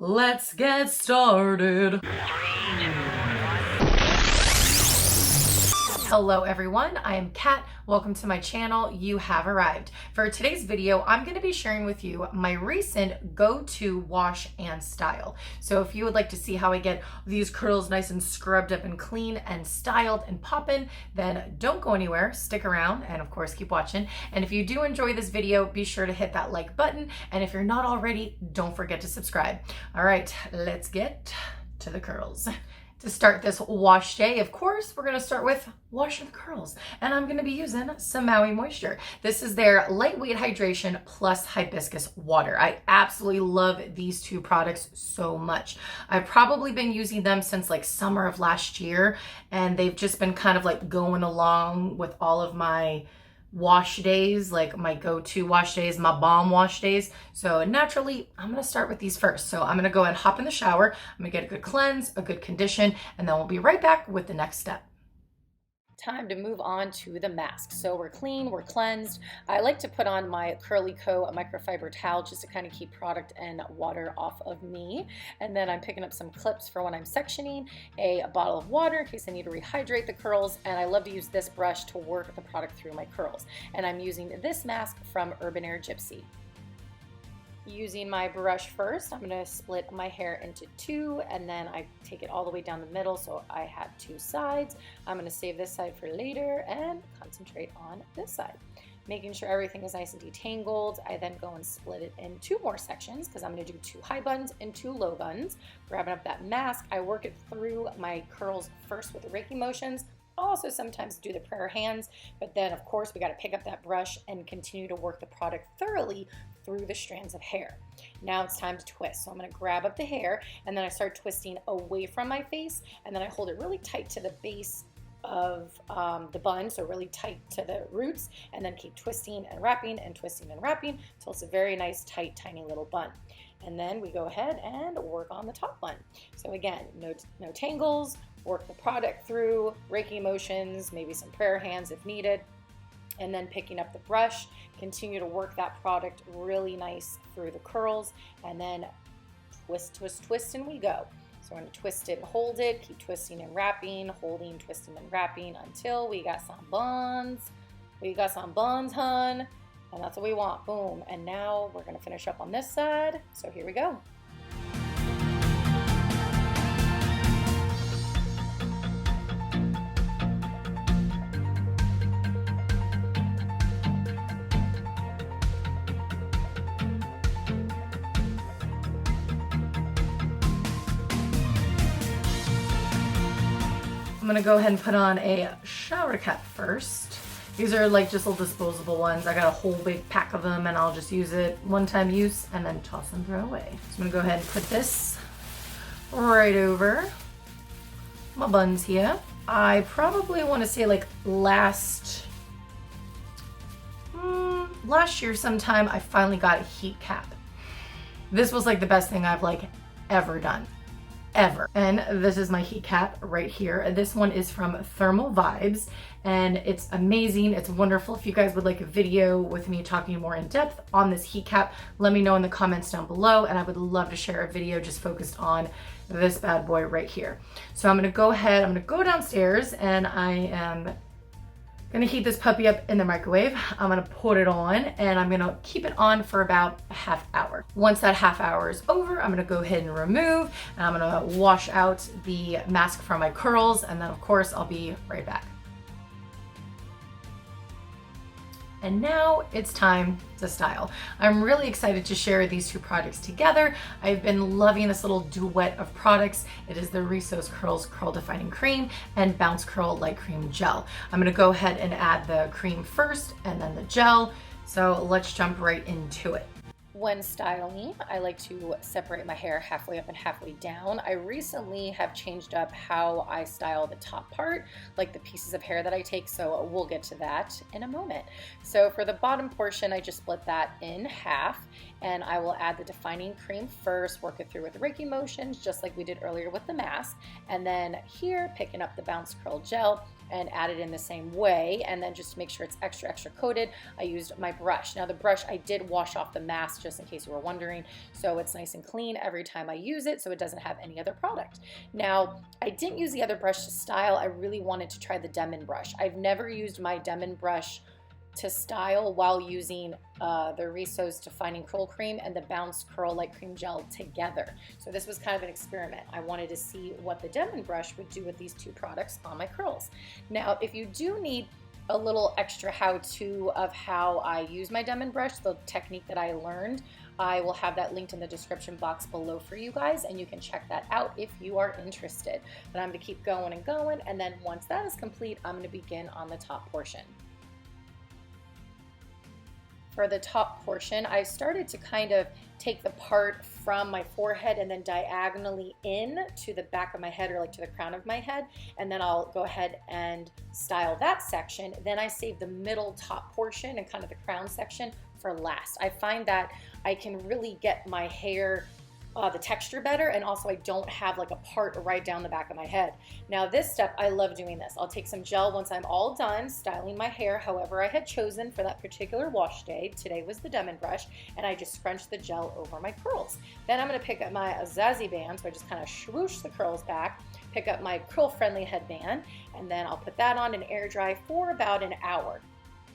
Let's get started. Hello everyone, I am Kat. Welcome to my channel. You have arrived. For today's video, I'm going to be sharing with you my recent go-to wash and style. So if you would like to see how I get these curls nice and scrubbed up and clean and styled and poppin', then don't go anywhere, stick around, and of course keep watching. And if you do enjoy this video, be sure to hit that like button. And if you're not already, don't forget to subscribe. All right, let's get to the curls. To start this wash day, of course, we're gonna start with washing the curls. And I'm gonna be using some Maui Moisture. This is their lightweight hydration plus hibiscus water. I absolutely love these two products so much. I've probably been using them since like summer of last year, and they've just been kind of like going along with all of my wash days, like my go-to wash days, my bomb wash days. So naturally, I'm gonna start with these first. So I'm gonna go ahead and hop in the shower. I'm gonna get a good cleanse, a good condition, and then we'll be right back with the next step. Time to move on to the mask. So we're clean, we're cleansed. I like to put on my Curly Co microfiber towel just to kind of keep product and water off of me. And then I'm picking up some clips for when I'm sectioning, a bottle of water in case I need to rehydrate the curls, and I love to use this brush to work the product through my curls. And I'm using this mask from Urbanaire Gypsy. Using my brush first, I'm going to split my hair into two, and then I take it all the way down the middle so I have two sides. I'm going to save this side for later and concentrate on this side. Making sure everything is nice and detangled, I then go and split it in two more sections because I'm going to do two high buns and two low buns. Grabbing up that mask, I work it through my curls first with the Reiki motions. Also sometimes do the prayer hands, but then of course we got to pick up that brush and continue to work the product thoroughly through the strands of hair. Now it's time to twist. So I'm going to grab up the hair and then I start twisting away from my face, and then I hold it really tight to the base of the bun, so really tight to the roots, and then keep twisting and wrapping and twisting and wrapping until it's a very nice tight tiny little bun. And then we go ahead and work on the top bun. So again, no tangles, work the product through, Reiki motions, maybe some prayer hands if needed, and then picking up the brush, continue to work that product really nice through the curls, and then twist, twist, twist, and we go. So we're going to twist it and hold it, keep twisting and wrapping, holding, twisting and wrapping until we got some buns. We got some buns, hun. And that's what we want. Boom. And now we're going to finish up on this side. So here we go. I'm gonna go ahead and put on a shower cap first. These are like just little disposable ones. I got a whole big pack of them and I'll just use it one-time use and then toss and throw away. So I'm gonna go ahead and put this right over my buns here. I probably want to say like last year sometime I finally got a heat cap. This was like the best thing I've like ever done. Ever. And this is my heat cap right here. This one is from Thermal Vibes and it's amazing. It's wonderful. If you guys would like a video with me talking more in depth on this heat cap, let me know in the comments down below, and I would love to share a video just focused on this bad boy right here. So I'm gonna go ahead, I'm gonna go downstairs and I am gonna heat this puppy up in the microwave. I'm gonna put it on and I'm gonna keep it on for about a half hour. Once that half hour is over, I'm gonna go ahead and remove, and I'm gonna wash out the mask from my curls, and then of course I'll be right back. And now it's time to style. I'm really excited to share these two products together. I've been loving this little duet of products. It is the Rizos Curls Curl Defining Cream and Bounce Curl Light Cream Gel. I'm gonna go ahead and add the cream first and then the gel. So let's jump right into it. When styling, I like to separate my hair halfway up and halfway down. I recently have changed up how I style the top part, like the pieces of hair that I take, so we'll get to that in a moment. So for the bottom portion, I just split that in half, and I will add the defining cream first, work it through with Reiki motions, just like we did earlier with the mask, and then here, picking up the Bounce Curl Gel, and add it in the same way. And then just to make sure it's extra coated, I used my brush. Now the brush, I did wash off the mask just in case you were wondering. So it's nice and clean every time I use it, so it doesn't have any other product. Now, I didn't use the other brush to style. I really wanted to try the Denman brush. I've never used my Denman brush to style while using the Rizos Defining Curl Cream and the Bounce Curl Light Cream Gel together. So this was kind of an experiment. I wanted to see what the Denman brush would do with these two products on my curls. Now, if you do need a little extra how-to of how I use my Denman brush, the technique that I learned, I will have that linked in the description box below for you guys, and you can check that out if you are interested. But I'm gonna keep going and going, and then once that is complete, I'm gonna begin on the top portion. For the top portion, I started to kind of take the part from my forehead and then diagonally in to the back of my head, or like to the crown of my head, and then I'll go ahead and style that section. Then I save the middle top portion and kind of the crown section for last. I find that I can really get my hair the texture better, and also I don't have like a part right down the back of my head. Now this step, I love doing this. I'll take some gel once I'm all done styling my hair however I had chosen for that particular wash day. Today was the Denman brush, and I just scrunch the gel over my curls. Then I'm going to pick up my Zazzybandz, so I just kind of swoosh the curls back, pick up my curl friendly headband, and then I'll put that on and air dry for about an hour.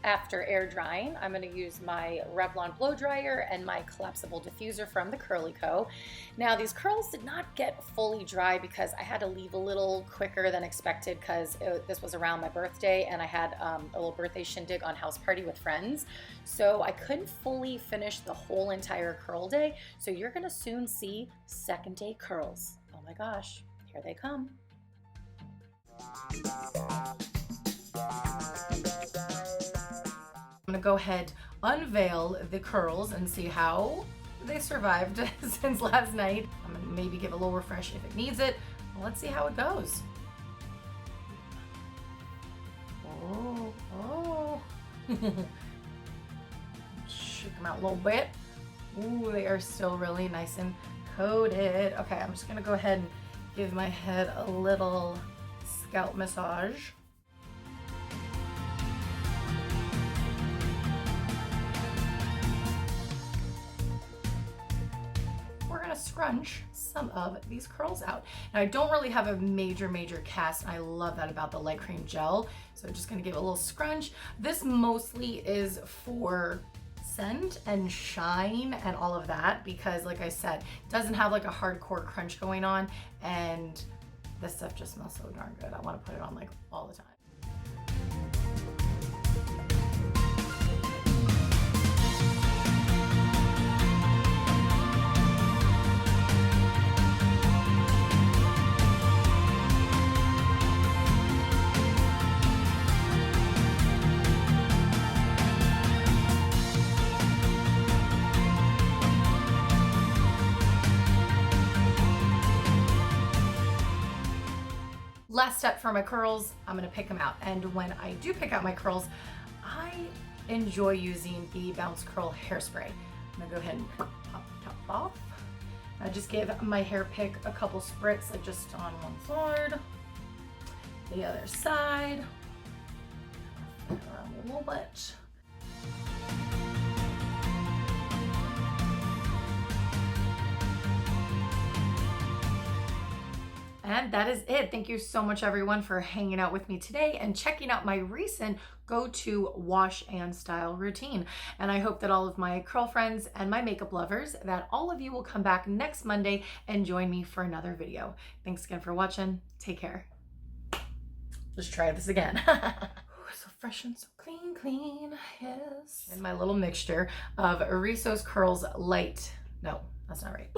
After air drying, I'm going to use my Revlon blow dryer and my collapsible diffuser from the Curly Co. Now these curls did not get fully dry because I had to leave a little quicker than expected, because this was around my birthday and I had a little birthday shindig on house party with friends. So I couldn't fully finish the whole entire curl day. So you're going to soon see second day curls. Oh my gosh, here they come. I'm gonna go ahead, unveil the curls and see how they survived since last night. I'm gonna maybe give a little refresh if it needs it. Well, let's see how it goes. Oh. Shake them out a little bit. Ooh, they are still really nice and coated. Okay, I'm just gonna go ahead and give my head a little scalp massage. Scrunch some of these curls out. Now I don't really have a major cast, and I love that about the light cream gel, so I'm just going to give it a little scrunch. This mostly is for scent and shine and all of that, because like I said, it doesn't have like a hardcore crunch going on, and this stuff just smells so darn good. I want to put it on like all the time. Last step for my curls, I'm gonna pick them out. And when I do pick out my curls, I enjoy using the Bounce Curl Hairspray. I'm gonna go ahead and pop the top off. I just give my hair pick a couple spritz, like just on one side, the other side, around a little bit. And that is it. Thank you so much everyone for hanging out with me today and checking out my recent go-to wash and style routine. And I hope that all of my curl friends and my makeup lovers, that all of you will come back next Monday and join me for another video. Thanks again for watching. Take care. Let's try this again. So fresh and so clean, yes. And my little mixture of Rizos Curls Light. No, that's not right.